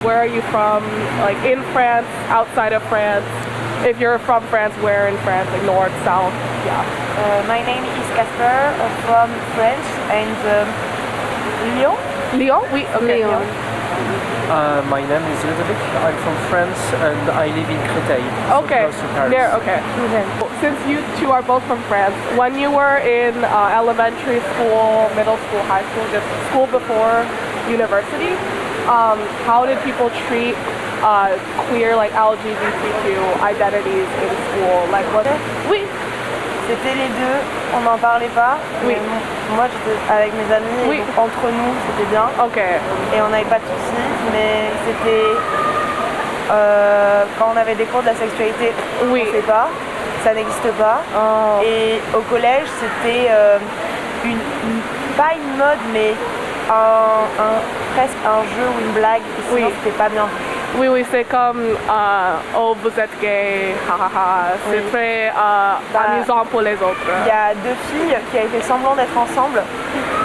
where are you from? Like in France, outside of France? If you're from France, where in France? Like north, south? Yeah. My name is Casper from France and Lyon. Lyon? Oui, okay. Lyon. My name is Ludovic. I'm from France and I live in Créteil. Okay. So close to Paris. There, okay. Since you two are both from France, when you were in elementary school, middle school, high school, just school before university, how did people treat queer, like LGBTQ identities in school? Like what? Oui. C'était les deux, on n'en parlait pas. Oui. Moi j'étais avec mes amis, Oui. et donc, entre nous c'était bien. Ok. Et on n'avait pas de soucis, mais c'était quand on avait des cours de la sexualité, Oui. on ne sait pas, ça n'existe pas. Oh. Et au collège c'était pas une mode mais presque un jeu ou une blague, et sinon Oui. c'était pas bien. Oui, oui, c'est comme oh, vous êtes gay, hahaha. C'est Oui. très amusant pour les autres. Il y a deux filles qui avaient fait semblant d'être ensemble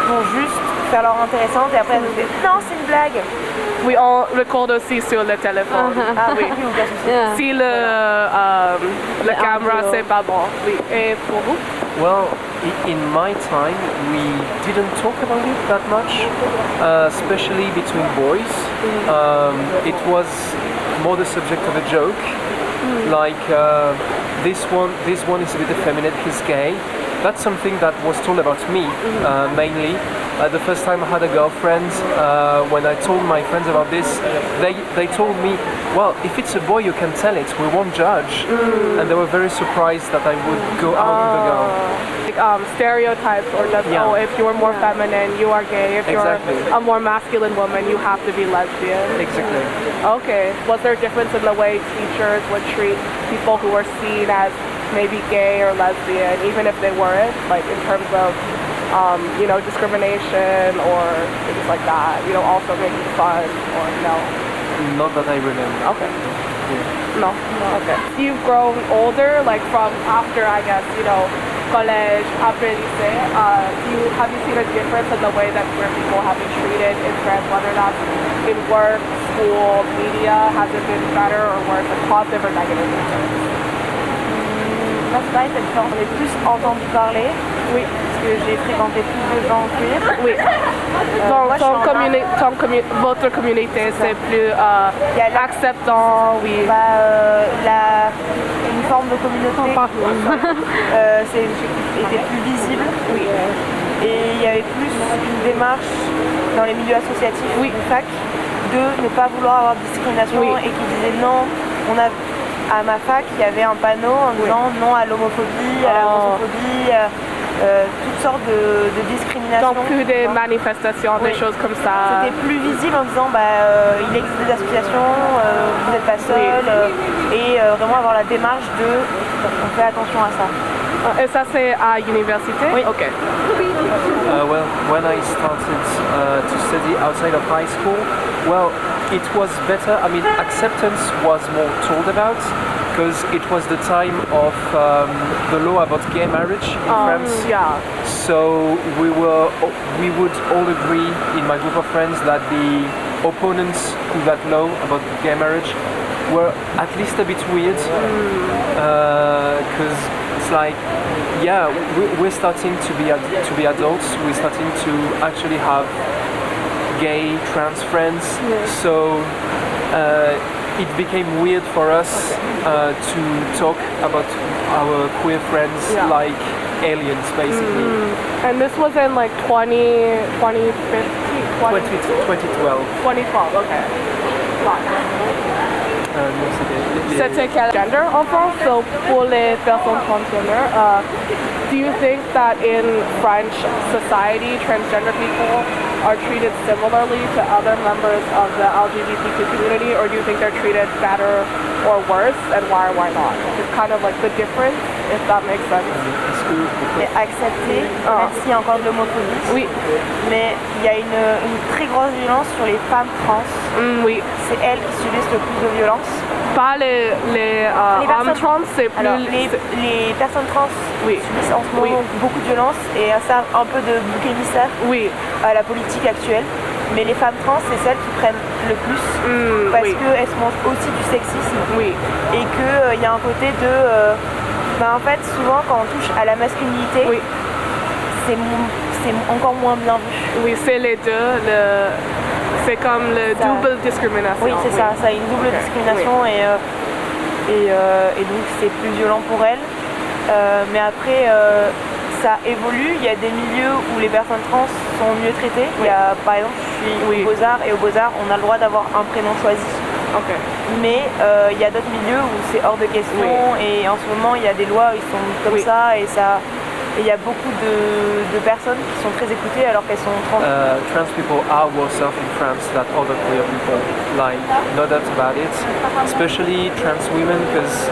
pour juste faire leur intéressante et après elles ont fait non c'est une blague. Oui, on record aussi sur le téléphone. Ah oui, aucun souci. Yeah. Si le caméra audio. c'est pas bon. Oui. Et pour vous? Well, in my time, we didn't talk about it that much, especially between boys. It was more the subject of a joke, like this one is a bit effeminate, he's gay. That's something that was told about me, mainly. The first time I had a girlfriend, when I told my friends about this, they told me, well, if it's a boy you can tell it, we won't judge. And they were very surprised that I would go out with a girl. Like, stereotypes or just, Yeah. oh, if you're more feminine, you are gay. If Exactly. you're a more masculine woman, you have to be lesbian. Exactly. Okay. Was there a difference in the way teachers would treat people who were seen as maybe gay or lesbian, even if they weren't, like in terms of, discrimination or things like that, also making fun or no? Not that I remember. Okay. No, okay. You've grown older, like from after, I guess, college, après lycée. Have you seen a difference in the way that queer people have been treated in France, whether that's in work, school, media? Has it been better or worse, like positive or negative difference? Là c'est pareil, c'est différent. On est plus entendu parler. Oui. Parce que j'ai fréquenté plus de gens queer. Oui. Moi, je suis en Votre communauté, c'est plus Il y a la- acceptant, oui. Une forme de communauté était plus visible. Oui. Et il y avait plus une démarche dans les milieux associatifs Oui. de fac de ne pas vouloir avoir de discrimination Oui. et qui disaient non. À ma fac, il y avait un panneau en disant non à l'homophobie, à la grossophobie, toutes sortes de discriminations. Donc plus des manifestations, des Oui. choses comme ça. C'était plus visible en disant il existe des associations, vous n'êtes pas seul, et vraiment avoir la démarche de on fait attention à ça. Et ça c'est à l'université? Oui. Ok. Well, when I started to study outside of high school, well, it was better. I mean, acceptance was more told about because it was the time of the law about gay marriage in France. Yeah. So we would all agree in my group of friends that the opponents to that law about gay marriage were at least a bit weird because it's like, yeah, we're starting to be adults. We're starting to actually have gay, trans friends. So it became weird for us to talk about our queer friends like aliens, basically. And this was in like 2012. 2012, okay. C'était quel gender en France? So pour les personnes transgender, do you think that in French society, transgender people are treated similarly to other members of the LGBTQ community, or do you think they're treated better or worse, and why or why not? It's kind of like the difference, if that makes sense. C'est accepté, même s'il y a encore de l'homophobie. Oui. Mais il y a une très grosse violence sur les femmes trans. Oui. C'est elles qui subissent le plus de violence. Pas les hommes trans, c'est plus... Alors, les personnes trans subissent en ce moment beaucoup de violence et ça un peu de bouc émissaire Oui. à la politique actuelle. Mais les femmes trans, c'est celles qui prennent le plus parce oui. qu'elles se mangent aussi du sexisme Oui, et qu'il y a un côté de... en fait, souvent, quand on touche à la masculinité, oui, c'est encore moins bien vu. oui, c'est les deux. C'est comme le Ça- double discrimination. Oui, c'est ça. Ça a une double Ok, discrimination et donc c'est plus violent pour elles. Mais après, ça évolue. Il y a des milieux où les personnes trans sont mieux traitées. Il y a, par exemple, je suis Oui. aux Beaux-Arts et aux Beaux-Arts, on a le droit d'avoir un prénom choisi. Ok. Mais il y a d'autres milieux où c'est hors de question et en ce moment il y a des lois où ils sont comme Oui. ça et il y a beaucoup de personnes qui sont très écoutées alors qu'elles sont trans. Trans people are worse off in France than other queer people. Like, no doubt about it. Especially trans women, because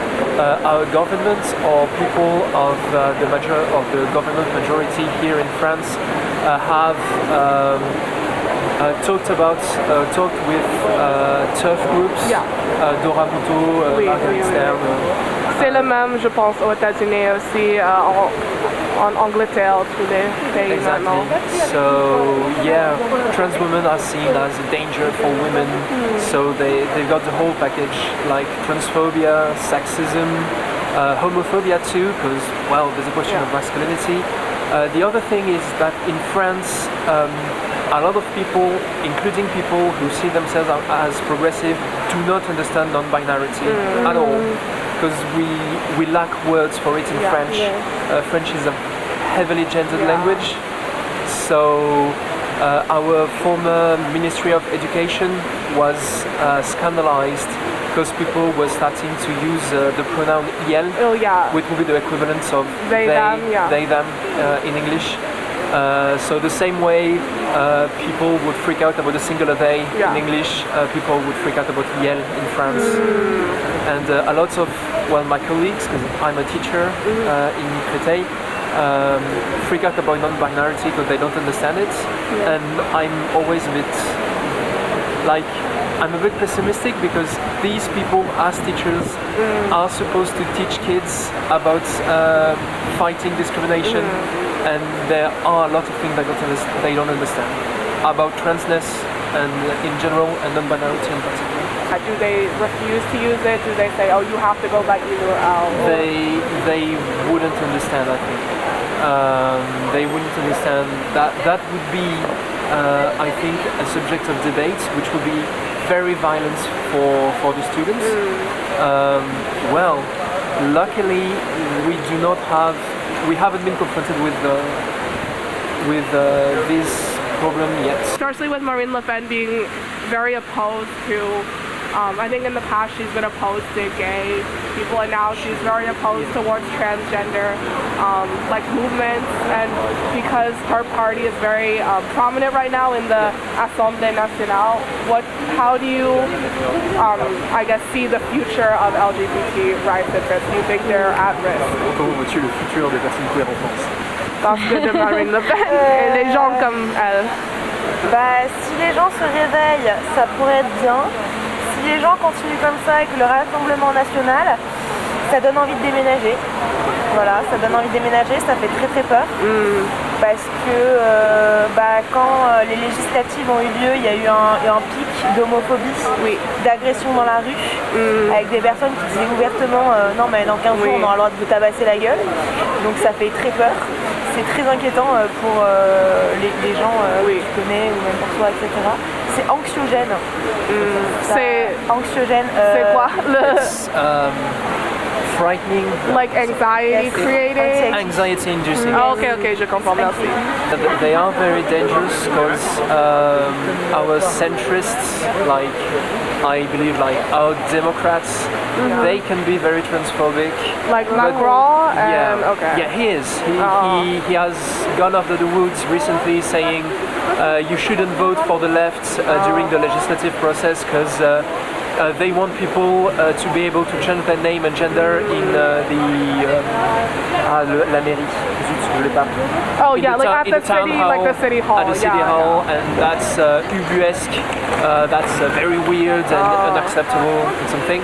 our government or people of the government majority here in France have talked with tough groups. Yeah. Dora Muto, Oui, Marguerite oui, oui. Stern. C'est le même, je pense, aux États-Unis aussi, en Angleterre, tous les pays maintenant. Exactly. So yeah, trans women are seen as a danger for women. So they've got the whole package, like transphobia, sexism, homophobia too, because well, there's a question of masculinity. The other thing is that in France, a lot of people, including people who see themselves as progressive, do not understand non-binarity at all, because we lack words for it in French. French is a heavily gendered language, so our former Ministry of Education was scandalized because people were starting to use the pronoun "il," Oh yeah. which would be the equivalent of They, them, yeah. they, them in English. So the same way people would freak out about the singular they Yeah. in English, people would freak out about "il" in France. And a lot of, well, my colleagues, because I'm a teacher in Créteil, freak out about non-binarity because they don't understand it. And I'm always a bit, like, I'm a bit pessimistic because these people, as teachers, are supposed to teach kids about fighting discrimination, and there are a lot of things they don't understand about transness and in general, and non-binarity in particular. Do they refuse to use it? Do they say, oh, you have to go back either or out? They wouldn't understand, I think. They wouldn't understand that. That would be, I think, a subject of debate, which would be very violent for the students. Well, luckily, we haven't been confronted with this problem yet. Especially with Marine Le Pen being very opposed to, I think in the past she's been opposed to gay people, and now she's very opposed towards transgender like movements, and because her party is very prominent right now in the Assemblée Nationale, how do you, I guess, see the future of LGBT rights interests? Do you think they're at risk? Comment vois-tu le futur des personnes queer en France? Parce que de Marine Le Pen et les gens comme elle. Bah, si les gens se réveillent, ça pourrait être bien. Si les gens continuent comme ça avec le Rassemblement National, ça donne envie de déménager. Voilà, ça donne envie de déménager, ça fait très très peur. Parce que quand les législatives ont eu lieu, il y a eu un pic d'homophobie, d'agression dans la rue, avec des personnes qui disaient ouvertement non mais dans 15 jours on aura le droit de vous tabasser la gueule. Donc ça fait très peur. C'est très inquiétant pour les gens que tu connais ou même pour toi, etc. C'est anxiogène. C'est anxiogène. c'est quoi le Frightening. like anxiety Yes. creating? Anxiety inducing. Ah, ok, je comprends, merci. They are very dangerous because our centrists, like I believe, like our Democrats, they can be very transphobic. Like But- Macron and yeah, okay. yeah, he is. Oh. He has gone after the woods recently, saying you shouldn't vote for the left during the legislative process because they want people to be able to change their name and gender in la mairie. Zut, je l'ai pas. Oh In yeah, like town- at in the town city, hall, like the city hall. At the city yeah, hall, and that's ubuesque. That's very weird and unacceptable and something.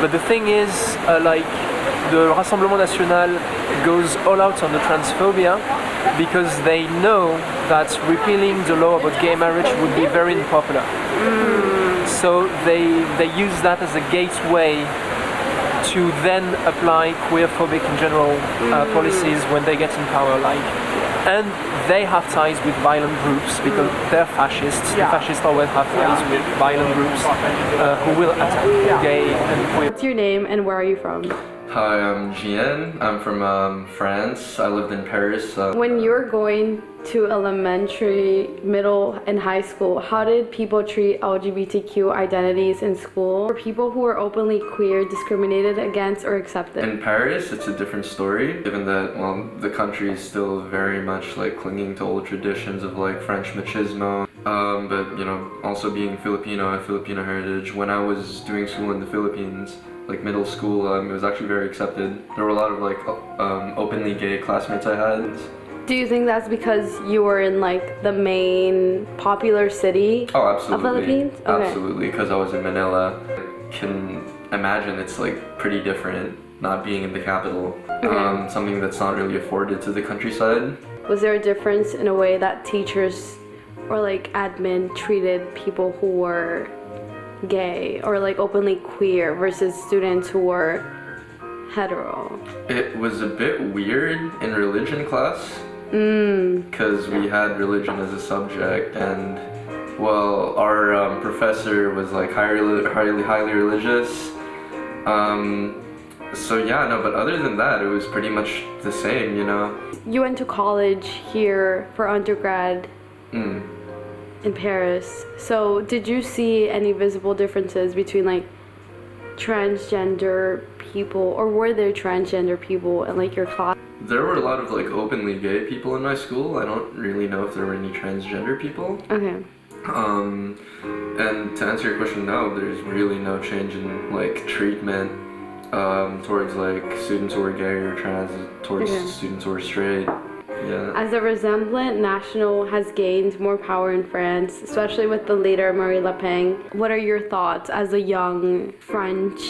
But the thing is, like, the Rassemblement National goes all out on the transphobia because they know that repealing the law about gay marriage would be very unpopular. So they use that as a gateway to then apply queerphobic in general policies when they get in power, and they have ties with violent groups because they're fascists. Yeah. The fascists always have ties with violent groups who will attack gay and queer. What's your name and where are you from? Hi, I'm Gian. I'm from France. I lived in Paris. When you were going to elementary, middle, and high school, how did people treat LGBTQ identities in school? Were people who were openly queer discriminated against or accepted? In Paris, it's a different story, given that, well, the country is still very much like clinging to old traditions of like French machismo. But, you know, also being Filipino and Filipino heritage, when I was doing school in the Philippines, like middle school, it was actually very accepted. There were a lot of like openly gay classmates I had. Do you think that's because you were in like the main popular city Oh, absolutely. of Philippines? Okay. Absolutely, because I was in Manila. I can imagine it's like pretty different not being in the capital. Something that's not really afforded to the countryside. Was there a difference in a way that teachers or like admin treated people who were gay or like openly queer versus students who were hetero? It was a bit weird in religion class because we had religion as a subject, and well, our professor was like highly religious. So yeah, no, but other than that, it was pretty much the same, you know. You went to college here for undergrad in Paris. So did you see any visible differences between like transgender people, or were there transgender people in like your class? There were a lot of like openly gay people in my school. I don't really know if there were any transgender people. Okay. And to answer your question, no, there's really no change in like treatment towards like students who are gay or trans, towards students who are straight. Yeah. As the Rassemblement National has gained more power in France, especially with the leader Marine Le Pen, what are your thoughts as a young French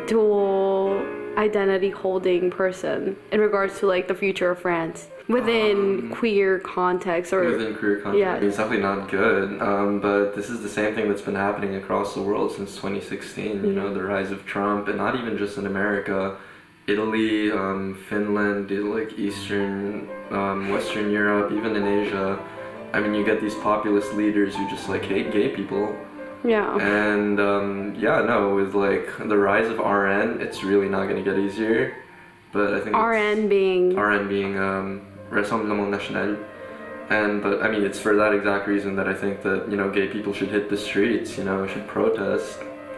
dual identity holding person in regards to like the future of France within queer context or within queer context? Yeah. It's definitely not good, but this is the same thing that's been happening across the world since 2016. You know, the rise of Trump, and not even just in America. Italy, Finland, like Eastern, Western Europe, even in Asia. I mean, you get these populist leaders who just like hate gay people. Yeah. And yeah, no, with like the rise of RN, it's really not going to get easier. But I think RN being Rassemblement National. But I mean, it's for that exact reason that I think that, you know, gay people should hit the streets, you know, should protest.